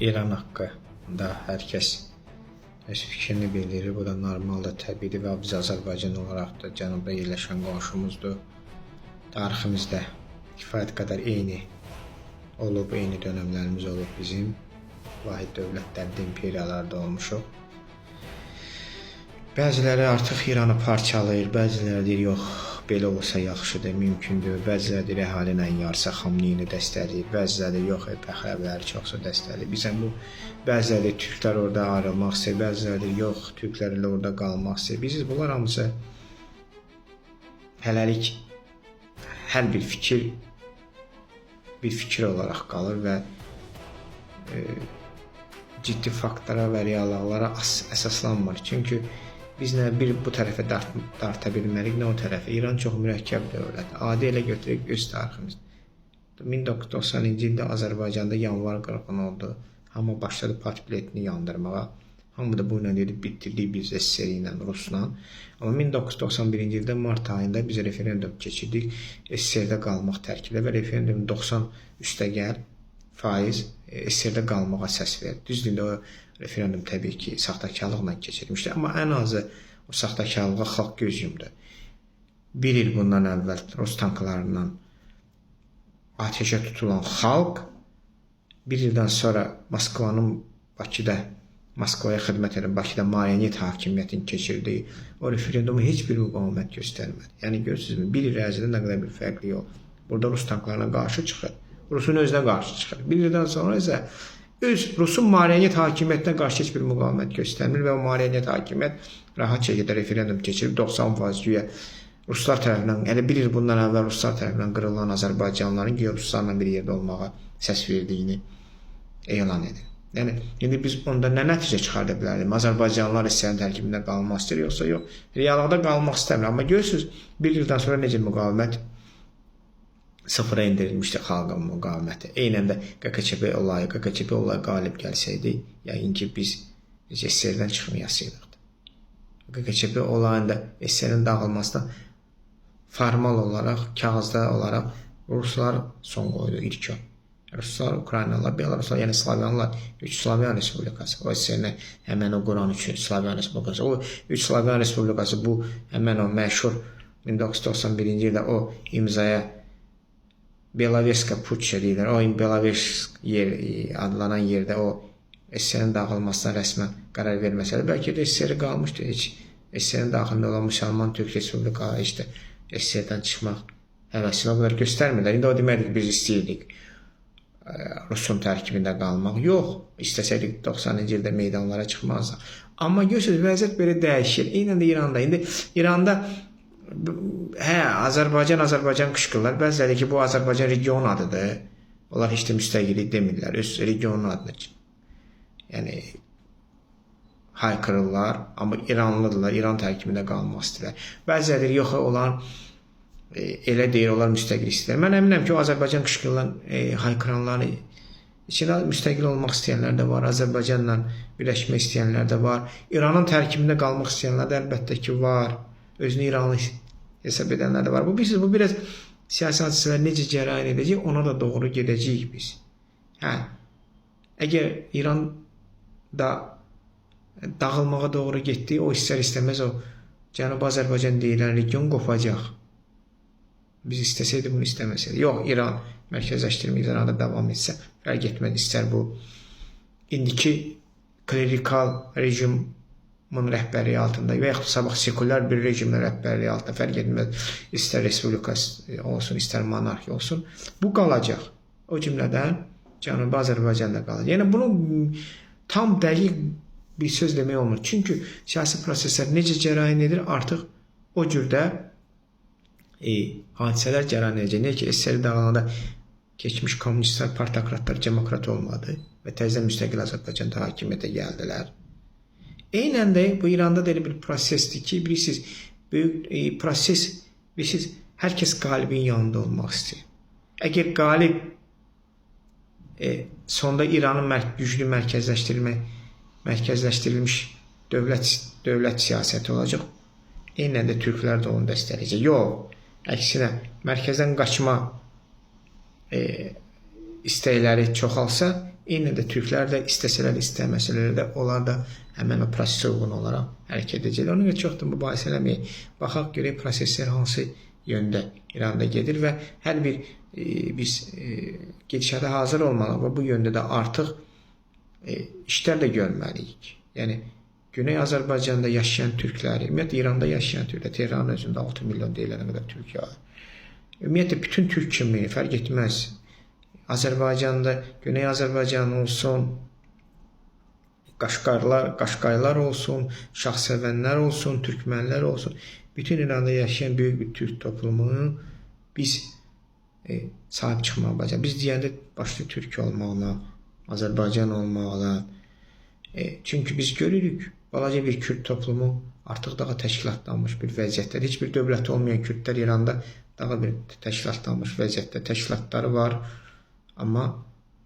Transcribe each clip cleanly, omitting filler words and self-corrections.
İran haqqında hər kəs öz fikrini bildirir. Bu da normaldır, təbiidir və biz Azərbaycan olaraq da cənubda yerləşən qonşumuzdur. Tariximizdə kifayət qədər eyni olub, eyni dönəmlərimiz olub bizim. Vahid dövlətlərdə, imperiyalarda olmuşuq. Bəziləri artıq İranı parçalayır, bəziləri deyir, yox, belə olsa yaxşıdır, mümkündür. Bəziləri deyir, əhalinin yarısı Xamneyini dəstəkləyir, bəziləri deyir, yox, Pəhləviləri çoxsa dəstəkləyir. Bizə bu, bəziləri deyir, türklər orada ayrılmaq istəyir, bəziləri deyir, yox, türklər ilə orada qalmaq istəyir. Biz bunlar hamısı hələlik hər bir fikir olaraq qalır və ciddi faktlara və reallıqlara əsaslanmır. Çünki biz nə bu tərəfə darta bilmərik, nə o tərəfə. İran çox mürəkkəb dövlət. Adi elə götürək öz tariximiz. 1990-cı ildə Azərbaycanda yanvar qırğını oldu. Hamı başladı partbiletini yandırmağa. Hamı da bu ilə deyilib bitirdik biz SSR ilə, Rusla. Amma 1991-ci ildə mart ayında biz referendum keçirdik. SSR-də qalmaq tərkibində və referendum 90 üstəgəl faiz SSR-də qalmağa səs verdi. Düzdür, o referendum təbii ki, saxtakarlıqla keçirilmişdi. Amma ən azı o saxtakarlığa xalq göz yumdu. Bir il bundan əvvəl Rus tanklarından ateşə tutulan xalq bir ildən sonra Moskvaya xidmət edən Bakıda marionet hakimiyyətini keçirdiyi o referendumu heç bir müqavimət göstərmədi. Yəni görürsünüzmü, bir il ərzində nə qədər bir fərqli yol. Burada Rus tanklarına qarşı çıxır. Rusun özünə qarşı çıxır. Bir ildən sonra isə Rusun marionet hakimiyyətinə qarşı heç bir müqavimət göstərmir və o marionet hakimiyyət rahat şəkildə referendum keçirib 90% güya Ruslar tərəfindən, elə bir il bundan əvvəl Ruslar tərəfindən qırılan Azərbaycanlıların güya Ruslarla bir yerdə olmağa səs verdiyini elan edir. Yəni, indi biz onda nə nəticə çıxarda bilərik? Azərbaycanlılar SSR-in tərkibində qalmaq istəyir, yoxsa yox? Reallıqda qalmaq istəmir. Amma görürsünüz, bir ildən sonra necə müqavimət sıfıra indirilmişdi xalqın müqaviməti. Eynən də QKÇB olayı qalib gəlsəydi, yəqin ki, biz SSR-dən çıxmayasıydıq. QKÇB olayında SSR-in dağılmasına formal olaraq, kağızda olaraq Ruslar son qoydu ilk o. Ruslar, Ukraynalılar, Belaruslar, yəni Slavyanlar, 3 Slavyan Respublikası. O SSR-nə həmən o Quran 3 Slavyan Respublikası. O 3 Slavyan Respublikası bu həmən o məşhur 1991-ci ildə o imzaya Belaveska Putça deyirlər. O Belavesk adlanan yerdə o SSR-in dağılmasına rəsmən qərar verməsələr, bəlkə də SSR qalmışdı. Heç SSR-in daxilində olan Müsəlman Türk Respublikaları işte SSR-dən çıxmaq həvəsini o qədər göstərmirlər. İndi o deməkdir, biz istəyirdik Rusun tərkibində qalmaq. Yox, istəsəydik 90-cı ildə meydanlara çıxmazdıq. Amma görürsünüz, vəziyyət belə dəyişir. Eynən də İranda. İndi İranda Azərbaycan qışqırırlar. Bəziləri ki, bu Azərbaycan region adıdır. Onlar heç də müstəqillik demirlər. Öz regionun adıdır. Yəni, haykırırlar. Amma İranlıdırlar. İran tərkibində qalmaq istəyirlər. Bəziləri yox, onlar elə deyir, onlar müstəqil istəyirlər. Mən əminəm ki, o Azərbaycan qışqırılan, haykıranların içində müstəqil olmaq istəyənlər də var. Azərbaycanla birləşmək istəyənlər də var. İranın tərkibində qalmaq istəyənlər də əlbəttə ki, var. Özünü İranlı hesab edənlər də var. Bu biraz siyasi hadisələr necə cərəyan edəcək, ona da doğru gedəcəyik biz. Əgər İran da dağılmağa doğru getdi, o istər-istəməz o Cənubi Azərbaycan deyilən region qopacaq. Biz istəsəydik, bunu istəməsəydik. Yox, İran mərkəzləşdirmə İranada davam etsə, fərq etməz, istər bu indiki klerikal rejimin rəhbərliyi altında və yaxud sabah sekulyar bir rejimin rəhbərliyi altında fərq etməz, istər respublika olsun, istər monarxiya olsun, bu qalacaq. O cümlədən Cənubi Azərbaycanda qalacaq. Yəni, bunu tam dəqiq bir söz demək olmur. Çünki siyasi proseslər necə cərəyan edir, artıq o cürdə hadisələr cərəyan edəcək. Niyə ki, SSR dağılanda keçmiş kommunistlər, partokratlar demokrat olmadı və təzədən müstəqil Azərbaycanda hakimiyyətə gəldilər. Eynən də bu İranda da elə bir prosesdir ki, bilirsiniz, böyük proses, bilirsiniz, hər kəs qalibin yanında olmaq istəyir. Əgər qalib sonda İranın güclü mərkəzləşdirilmiş dövlət siyasəti olacaq, eynən də türklər də onu dəstəkləyəcək. Yox, əksinə, mərkəzdən qaçma istəkləri çoxalsa, Eyni də türklər də istəsələr, istəməsələr də onlar da həmin o prosesə uyğun olaraq hərəkət edəcəklər. Ona görə çox da mübahisə eləməyək. Baxaq görək proseslər hansı yöndə İranda gedir və hər bir biz gedişata hazır olmalıyıq və bu yöndə də artıq işlər də görməliyik. Yəni Güney Azərbaycanda yaşayan türkləri, ümumiyyətlə İranda yaşayan türklər, Tehran özündə 6 milyon deyilənə qədər türk var. Ümumiyyətlə bütün türk kimi fərq etməz. Azərbaycanda, Güney Azərbaycan olsun, Qaşqaylar olsun, Şahsevənlər olsun, Türkmənlər olsun, bütün İranda yaşayan böyük bir türk toplumunu biz sahib çıxmağa bacarıq. Biz deyəndə başlı türk olmalı, Azərbaycan olmalı. Çünki biz görürük, balaca bir Kürd toplumu artıq daha təşkilatlanmış bir vəziyyətdə. Heç bir dövləti olmayan Kürdlər İranda daha bir təşkilatlanmış vəziyyətdə. Təşkilatları var, amma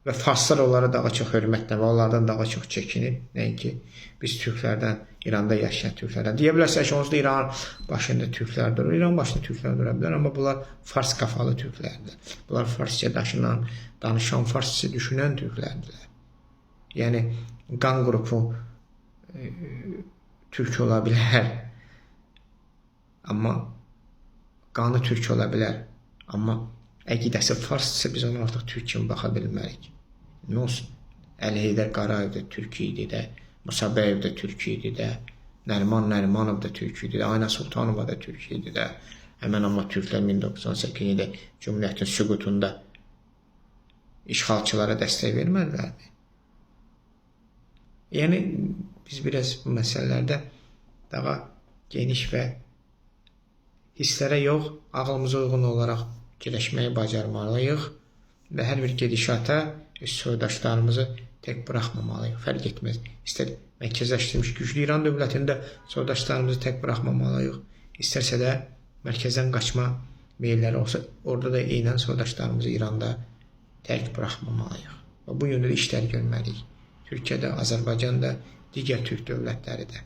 və farslar onlara daha çox hörmətlə və onlardan daha çox çəkinir. Nəinki biz türklərdən, İranda yaşayan türklərdən. Deyə bilərsiniz ki, onsuz da İran başında türklər durur. İran başında türklər dura bilər, amma bunlar fars qafalı türklərdir. Bunlar farsça danışan, farsça düşünən türklərdirlər. Yəni qan qrupu türk ola bilər, amma qanı türk ola bilər, amma əqidəsi farsdırsa biz ona artıq türk kimi baxa bilmərik. Nə olsun? Əli Heydər Qarayev də türk idi də, Musa Bəyev də türk idi də, Nəriman Nərimanov da türk idi də, Aynə Sultanova da türk idi də. Həmən amma türklər 1918-də Cümhuriyyətin süqutunda işğalçılara dəstək vermədilərmi? Yəni biz biraz bu məsələlərdə daha geniş və hisslərə yox, ağlımıza uyğun olaraq fikirləşməyi bacarmalıyıq və hər bir gedişata öz soydaşlarımızı tək buraxmamalıyıq. Fərq etməz. İstər mərkəzləşdirilmiş güclü İran dövlətində soydaşlarımızı tək buraxmamalıyıq. İstərsə də mərkəzdən qaçma meyilləri olsa, orada da eynən soydaşlarımızı İranda tək buraxmamalıyıq. Və bu yöndə də işlər görməliyik. Türkiyədə, Azərbaycanda, digər türk dövlətləri də.